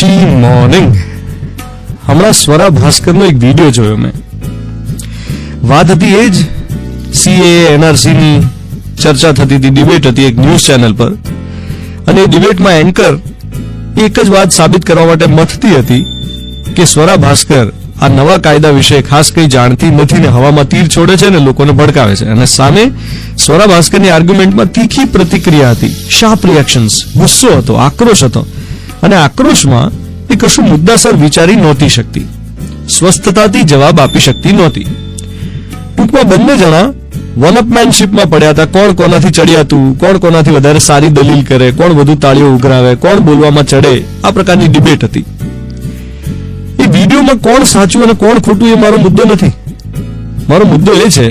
મિર્ચી morning. હમણાં સ્વરા ભાસ્કરનો એક video જોયો મેં. વાત હતી એ જ CAA NRC ની ચર્ચા થતી હતી, ડિબેટ હતી એક ન્યૂઝ ચેનલ પર, અને એ ડિબેટમાં એન્કર એક જ વાત સાબિત કરવા માટે મથતી હતી કે સ્વરા ભાસ્કર આ નવા કાયદા વિશે ખાસ કંઈ જાણતી નથી ને હવામાં તીર છોડે છે ને લોકોને ભડકાવે છે. અને સામે સ્વરા ભાસ્કરની આર્ગ્યુમેન્ટમાં તીખી પ્રતિક્રિયા હતી, શાર્પ રિએક્શન્સ, ગુસ્સો હતો, આક્રોશ હતો, અને આક્રોશમાં એ કશું મુદ્દાસર વિચારી નહોતી શકતી, સ્વસ્થતાથી જવાબ આપી શકતી નહોતી. ટૂંકમાં બંને જણા વનઅપમેનશીપમાં પડ્યા હતા. કોણ કોનાથી ચડિયાતું, કોણ કોનાથી વધારે સારી દલીલ કરે, કોણ વધુ તાળીઓ ઉઘરાવે, કોણ બોલવામાં ચડે, આ પ્રકારની ડિબેટ હતી. એ વિડીયોમાં કોણ સાચું અને કોણ ખોટું એ મારો મુદ્દો નથી. મારો મુદ્દો એ છે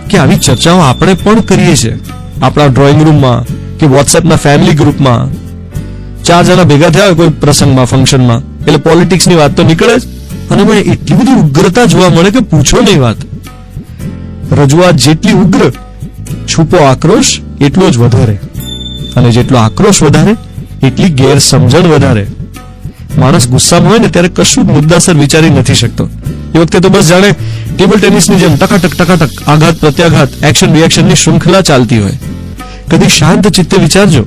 કે આવી ચર્ચાઓ આપણે પણ કરીએ છીએ આપણા ડ્રોઈંગ રૂમમાં કે વોટ્સએપના ફેમિલી ગ્રુપમાં. 4 જણા ભેગા થયા હોય કોઈ પ્રસંગમાં, ફંક્શનમાં, એટલે પોલિટિક્સની વાત તો નીકળે જ, અને મને એટલી બધી ઉગ્રતા જોવા મળે કે પૂછો નહીં વાત. રજૂઆત જેટલી ઉગ્ર, છુપો આક્રોશ એટલો જ વધારે, અને જેટલો આક્રોશ વધારે એટલી ગેરસમજણ વધારે. માણસ ગુસ્સામાં હોય ને ત્યારે કશું મુદ્દાસર વિચારી નથી શકતો. એ વખતે તો બસ જાણે ટેબલ ટેનિસની જેમ ટકાટક ટકાટક આઘાત પ્રત્યાઘાત, એક્શન રિએક્શનની શૃંખલા ચાલતી હોય. કદી શાંત ચિત્તે વિચારજો,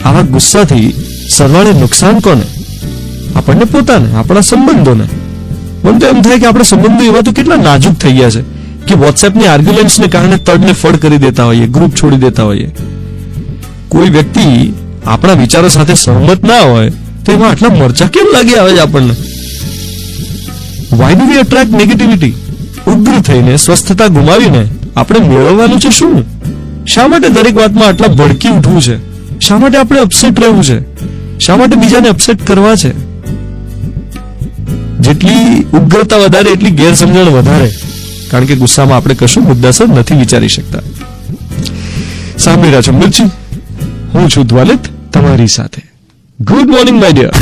આવા ગુસ્સાથી સરવાળે નુકસાન કોને? આપણને પોતાને, આપણા સંબંધોને. મને તો એમ થાય કે આપણા સંબંધો એવા તો કેટલા નાજુક થઈ ગયા છે કે વોટ્સએપની આર્ગ્યુમેન્ટ્સને કારણે તડને ફળ કરી દેતા હોઈએ, ગ્રુપ છોડી દેતા હોઈએ. કોઈ વ્યક્તિ આપણા વિચારો સાથે સહમત ના હોય તો એમાં આટલા મરચા કેમ લાગી આવે છે આપણને? Why do we attract negativity? ઉગ્ર થઈને, સ્વસ્થતા ગુમાવીને આપણે મેળવવાનું છે શું? શા માટે દરેક વાતમાં આટલા ભડકી ઉઠવું છે? શા માટે આપણે અપસેટ રહેવું છે? શા માટે બીજાને અપસેટ કરવા છે? જેટલી ઉગ્રતા વધારે એટલી ગેરસમજણ વધારે, કારણ કે ગુસ્સામાં આપણે કશું મુદ્દાસર નથી વિચારી શકતા. સાંભળી રહ્યા છો મિર્ચી, હું છું દ્વાલિત તમારી સાથે. Good morning my dear.